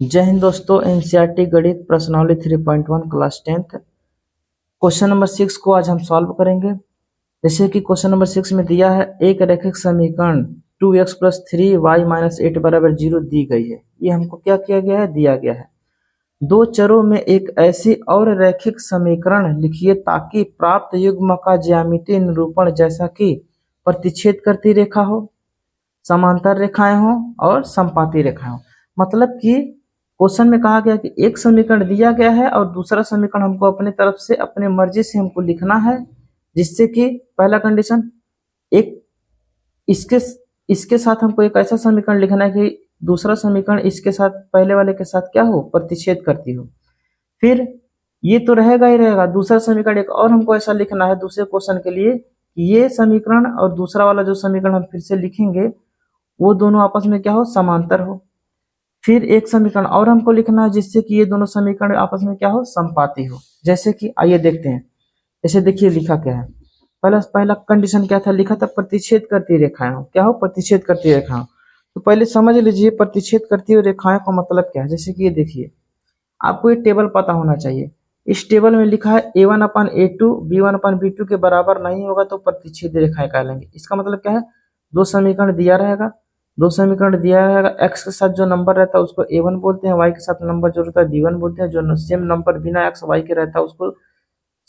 जय हिंद दोस्तों। एनसीईआरटी गणित प्रश्नावली 3.1 क्लास 10th क्वेश्चन नंबर 6 को आज हम सॉल्व करेंगे। जैसे कि क्वेश्चन नंबर 6 में दिया है एक रैखिक समीकरण 2x प्लस 3y माइनस 8 बराबर 0 दी गई है। ये हमको क्या किया गया है, दिया गया है। दो चरों में एक ऐसी और रैखिक समीकरण लिखिए ताकि प्राप्त युग्म का ज्यामितीय निरूपण जैसा कि प्रतिच्छेद करती रेखा हो, समांतर रेखाएं हो और संपाती रेखाएं हो। मतलब कि क्वेश्चन में कहा गया कि एक समीकरण दिया गया है और दूसरा समीकरण हमको अपने तरफ से अपने मर्जी से हमको लिखना है, जिससे कि पहला कंडीशन एक इसके इसके साथ हमको एक ऐसा समीकरण लिखना है कि दूसरा समीकरण इसके साथ पहले वाले के साथ क्या हो, प्रतिच्छेद करती हो। फिर ये तो रहेगा ही रहेगा, दूसरा समीकरण एक और हमको ऐसा लिखना है दूसरे क्वेश्चन के लिए कि ये समीकरण और दूसरा वाला जो समीकरण हम फिर से लिखेंगे वो दोनों आपस में क्या हो, समांतर हो। फिर एक समीकरण और हमको लिखना है जिससे कि ये दोनों समीकरण आपस में क्या हो, समपाती हो। जैसे कि आइए देखते हैं। जैसे देखिए लिखा क्या है, पहला कंडीशन क्या था, लिखा था प्रतिच्छेद करती रेखाएं हो, क्या हो, प्रतिच्छेद करती रेखाएं हो। तो पहले समझ लीजिए प्रतिच्छेद करती हुई रेखाएं का मतलब क्या है। जैसे कि ये देखिए, आपको ये टेबल पता होना चाहिए। इस टेबल में लिखा है a1/a2 b1/b2 के बराबर नहीं होगा तो प्रतिच्छेद रेखाएं कहलाएंगे। इसका मतलब क्या है, दो समीकरण दिया रहेगा, एक्स के साथ जो नंबर रहता है उसको a1 बोलते हैं, वाई के साथ नंबर जो रहता है b1 बोलते हैं, जो सेम नंबर बिना एक्स वाई के रहता है उसको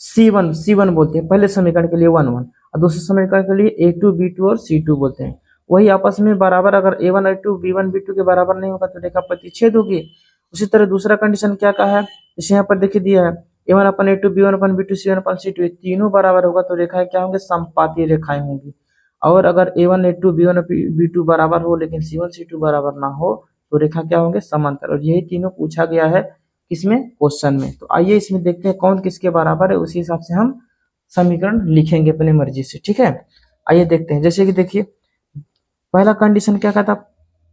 C1 बोलते हैं। पहले समीकरण के लिए 1 1 और दूसरे समीकरण के लिए A2 B2 और C2 बोलते हैं। वही आपस में बराबर, अगर A1 A2 B1 B2 के बराबर नहीं होगा तो रेखा प्रतिच्छेद होगी। उसी तरह दूसरा कंडीशन क्या कहा है, जैसे यहाँ पर देखिए दिया है A1/A2 B1/B2 C1/C2, ये तीनों बराबर होगा तो रेखाएं क्या होंगे, समपाती रेखाएं होंगी। और अगर A1 A2 B1 B2 बराबर हो लेकिन C1 C2 बराबर ना हो तो रेखा क्या होंगे, समांतर। और यही तीनों पूछा गया है किसमें, क्वेश्चन में। तो आइए इसमें देखते हैं कौन किसके बराबर है, उसी हिसाब से हम समीकरण लिखेंगे अपनी मर्जी से। ठीक है, आइए देखते हैं। जैसे कि देखिए पहला कंडीशन क्या कहता,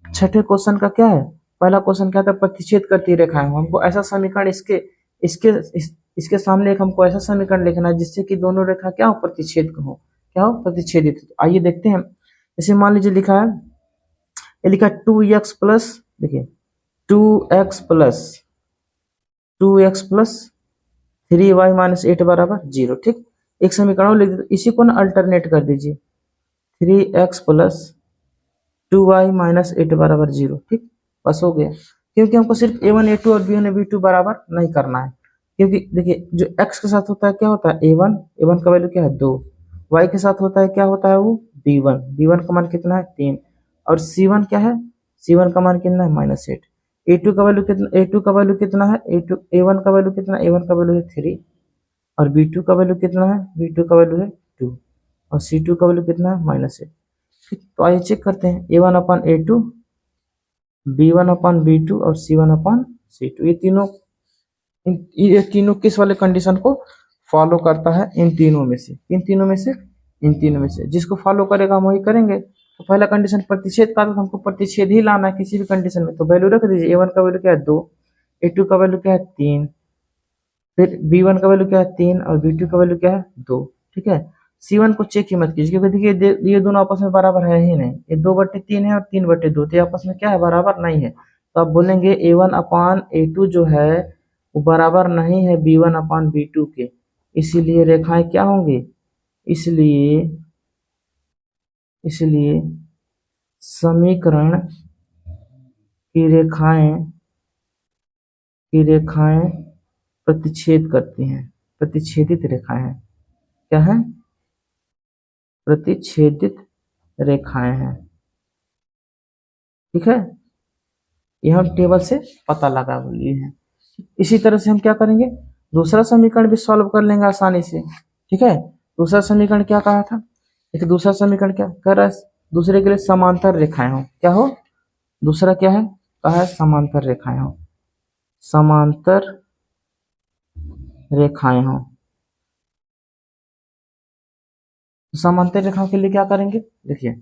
छठे क्वेश्चन का क्या है, पहला क्वेश्चन क्या था, प्रतिच्छेद करती रेखाएं। हमको ऐसा समीकरण इसके इसके सामने एक हमको ऐसा समीकरण लिखना है जिससे कि दोनों रेखा क्या हो, प्रतिच्छेद हो, क्या हो, प्रतिच्छेदित। तो आइए देखते हैं। जैसे मान लीजिए लिखा है, ये लिखा 2x प्लस, देखिए 2x प्लस 3y माइनस 8 बराबर 0। ठीक, एक समीकरण लिख दीजिए, इसी को ना अल्टरनेट कर दीजिए, 3x प्लस 2y माइनस 8 बराबर 0। ठीक, बस हो गया। क्योंकि हमको सिर्फ a1 a2 और b1 b2 बराबर नहीं करना है, क्योंकि देखिए जो x के साथ होता है क्या होता है, a1 का वैल्यू क्या है 2, y के साथ होता है क्या होता है वो b1 का मान कितना है 3, और c1 क्या है, c1 का मान कितना है -8। a2 का वैल्यू कितना, a2 का वैल्यू कितना है, a1 का वैल्यू कितना है, a1 का वैल्यू है 3, और b2 का वैल्यू कितना है, b2 का वैल्यू है 2, और c2 का वैल्यू कितना है -8। तो आइए चेक करते हैं, a1/a2 b1/b2 और c1/c2, ये तीनों किस वाले कंडीशन को फॉलो करता है, इन तीनों में से, जिसको फॉलो करेगा हम वही करेंगे। तो पहला कंडीशन प्रतिच्छेद का, तो हमको प्रतिच्छेद ही लाना है किसी भी कंडीशन में। तो वैल्यू रख दीजिए, a1 का वैल्यू क्या है 2, a2 का वैल्यू क्या है 3, फिर b1 का वैल्यू क्या है 3 और b2 का वैल्यू क्या है 2। ठीक है, c1 को चेक ही मत कीजिए क्योंकि देखिए ये दोनों आपस में बराबर है ही नहीं, ये 2/3 है और 3/2, तो आपस में क्या है, बराबर नहीं है। तो आप बोलेंगे a1/a2 जो है वो बराबर नहीं है b1/b2 के, इसीलिए रेखाएं क्या होंगी, इसलिए समीकरण की रेखाएं प्रतिच्छेद करती हैं, प्रतिच्छेदित रेखाएं हैं, क्या है, प्रतिच्छेदित रेखाएं हैं। ठीक है, यह हम टेबल से पता लगा लिए हैं। इसी तरह से हम क्या करेंगे, दूसरा समीकरण भी सॉल्व कर लेंगे आसानी से। ठीक है, दूसरा समीकरण क्या कहा था, एक दूसरा समीकरण क्या कर रहा है, दूसरे के लिए समांतर रेखाएं हो, क्या हो, दूसरा क्या है, कहा है समांतर रेखाएं हो, समांतर रेखाएं हो। समांतर रेखाओं के लिए क्या करेंगे, देखिए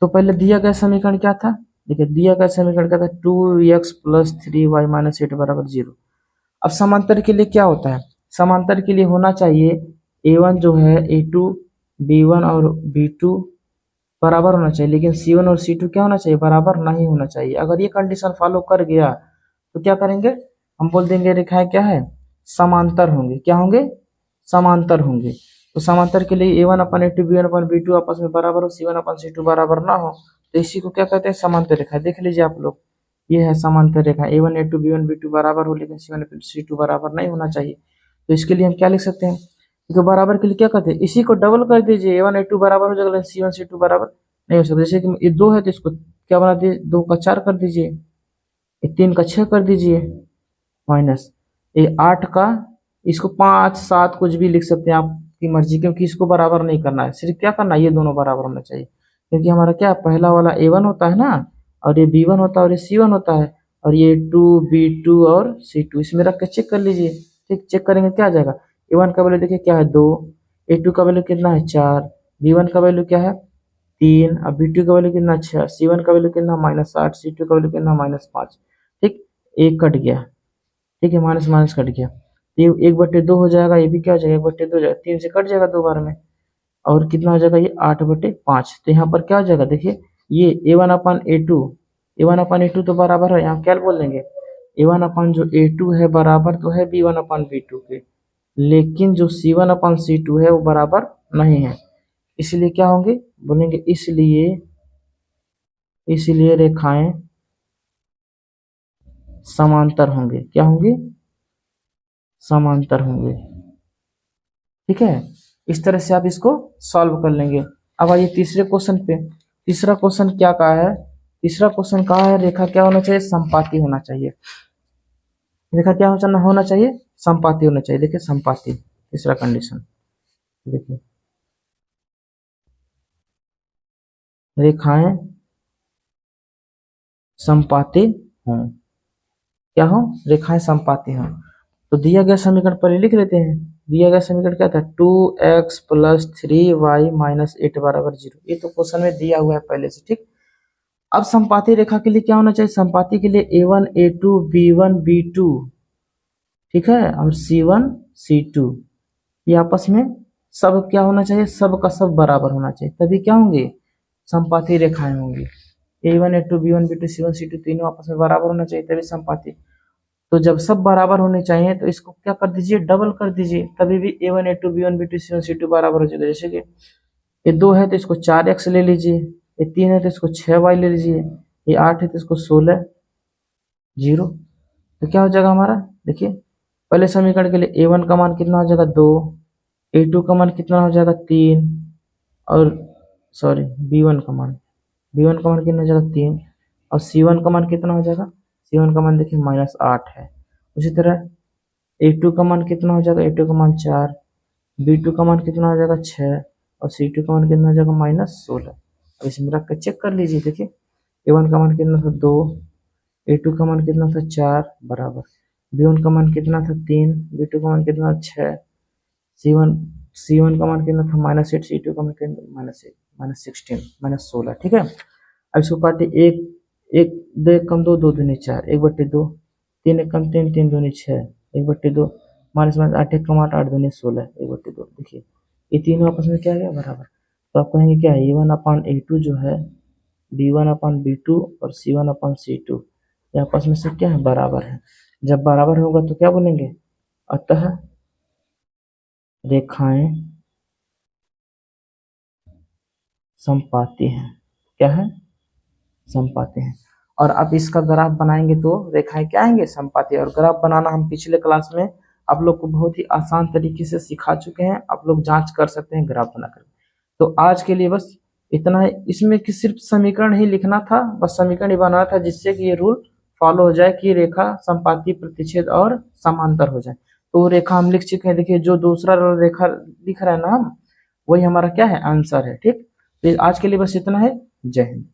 तो पहले दिया गया समीकरण क्या था, देखिए दिया गया समीकरण क्या था, 2x प्लस 3y माइनस 8 बराबर 0। अब समांतर के लिए क्या होता है, समांतर के लिए होना चाहिए a1 जो है a2 b1 और b2 बराबर होना चाहिए, लेकिन c1 और c2 क्या होना चाहिए, बराबर नहीं होना चाहिए। अगर ये कंडीशन फॉलो कर गया तो क्या करेंगे, हम बोल देंगे रेखाएं क्या है, समांतर होंगे। क्या होंगे, समांतर होंगे। तो समांतर के लिए a1/a2 b1/b2 आपस में बराबर हो, c1/c2 बराबर ना हो, तो इसी को क्या कहते हैं, समांतर रेखा। देख लीजिए आप लोग, ये है समांतर रेखा, a1a2 b1b2 बराबर हो, लेकिन c1c2 बराबर नहीं होना चाहिए। तो इसके लिए हम क्या लिख सकते हैं, क्योंकि बराबर के लिए क्या कहते हैं, इसी को डबल कर दीजिए, a1a2 बराबर हो जाएगा, लेकिन c1c2 बराबर नहीं हो सकता। जैसे कि ये 2 है तो इसको क्या बना दीजिए, 2 का 4 कर दीजिए, ये 3 का 6 कर दीजिए, माइनस ये 8 का, इसको 5 7 कुछ भी लिख सकते हैं आपकी मर्जी, क्योंकि इसको बराबर नहीं करना है, सिर्फ क्या करना है, ये दोनों बराबर होना चाहिए। क्योंकि हमारा क्या पहला वाला a1 होता है ना, और ये b1 होता है, और ये c1 होता है, और ये 2 b2 और c2 इसमें रख के चेक कर लीजिए। ठीक, चेक करेंगे क्या आ जाएगा, a1 का वैल्यू देखिए क्या है 2, a2 का वैल्यू कितना है 4, b1 का वैल्यू क्या है 3, अब b2 का वैल्यू कितना 6, c1 का वैल्यू कितना -8, c2 का वैल्यू कितना -5। ठीक, एक कट गया, ठीक है, माइनस माइनस कट गया, ये 1/2 हो जाएगा, ये भी क्या हो जाएगा 1/2 हो जाएगा, 3 से कट जाएगा 2 बार में, और कितना हो जाएगा ये 8/5। तो यहाँ पर क्या हो जाएगा देखिए, ये a1/a2 तो बराबर है, यहाँ क्या बोल देंगे, a1 जो a2 है बराबर तो है b1/b2 के, लेकिन जो c1/c2 है वो बराबर नहीं है, इसलिए क्या होंगे, बोलेंगे इसलिए रेखाएं समांतर होंगे। क्या होंगे, समांतर होंगे। ठीक है, इस तरह से आप इसको सॉल्व कर लेंगे। अब आइए तीसरे क्वेश्चन पे। तीसरा क्वेश्चन क्या कहा है, तीसरा क्वेश्चन कहा है रेखा क्या होना चाहिए, संपाती होना चाहिए। रेखा क्या होना चाहिए, संपाती होना चाहिए। देखिए संपाती, तीसरा कंडीशन देखिए, रेखाएं संपाती हों। क्या हो, रेखाएं संपाती हों। तो दिया गया समीकरण पर लिख लेते हैं। दिया गया समीकरण क्या था, 2x + 3y - 8 = 0। ये तो क्वेश्चन में दिया हुआ है पहले से। ठीक, अब संपाती रेखा के लिए क्या होना चाहिए, संपाती के लिए a1 a2 b1 b2, ठीक है, और c1 c2 ये आपस में सब क्या होना चाहिए, सब का सब बराबर होना चाहिए, तभी क्या होंगे, संपाती रेखाएं होंगी। a1 a2 b1 b2 c1 c2 तीनों आपस में बराबर होना चाहिए, तभी संपाती। तो जब सब बराबर होने चाहिए तो इसको क्या कर दीजिए, डबल कर दीजिए, तभी भी a1 a2 b1 b2 c1 c2 बराबर हो जाएगा। जैसे कि ये 2 है तो इसको 4x ले लीजिए, ये 3 है तो इसको 6y ले लीजिए, ये 8 है तो इसको 16 0। तो क्या हो जाएगा हमारा, देखिए पहले समीकरण के लिए a1 का मान कितना हो जाएगा 2, a2 का मान कितना हो जाएगा 3, और सॉरी b1 का मान कितना हो जाएगा 3, और c1 का मान कितना हो जाएगा, c1 का मान देखिए -8 है। उसी तरह a2 का मान कितना हो जाएगा, a2 का मान 4, b2 का मान कितना हो जाएगा 6, और c2 का मान कितना हो जाएगा -16। अब इसमें रख कर चेक कर लीजिए। देखिए a1 का मान कितना था 2, a2 का मान कितना था 4 बराबर, b1 का मान कितना था 3, b2 का मान कितना था 6, c1 c1 का मान कितना था -8, c2 का मान कितना -8 -16 -16। ठीक है, अब इसको काटे, एक एक 2 एक कम 2 2 दूनी 4, 1/2, 3 एक कम 3 3 दूनी 6, 1/2, माइनस माइनस 8 एक कम 8 8 दूनी 16, 1/2। देखिए ये तीनों आपस में क्या है, बराबर। तो आप कहेंगे क्या, a1/a2 जो है b1/b2 और c1/c2 ये आपस में से क्या है, बराबर है। जब बराबर होगा तो क्या बोलेंगे, अतः रेखाएं संपाती हैं। क्या है, संपाती हैं। और अब इसका ग्राफ बनाएंगे तो रेखाएं क्या आएंगे, संपाती। और ग्राफ बनाना हम पिछले क्लास में आप लोग को बहुत ही आसान तरीके से सिखा चुके हैं, आप लोग जांच कर सकते हैं ग्राफ बनाकर। तो आज के लिए बस इतना है, इसमें कि सिर्फ समीकरण ही लिखना था, बस समीकरण ही बनाना था, जिससे कि ये रूल फॉलो हो जाए कि रेखा संपाती, प्रतिच्छेद और समांतर हो जाए। तो वो रेखा हम लिख चुके हैं। देखिए जो दूसरा रेखा लिख रहा है ना हम, वही हमारा क्या है, आंसर है। ठीक, तो आज के लिए बस इतना है। जय हिंद।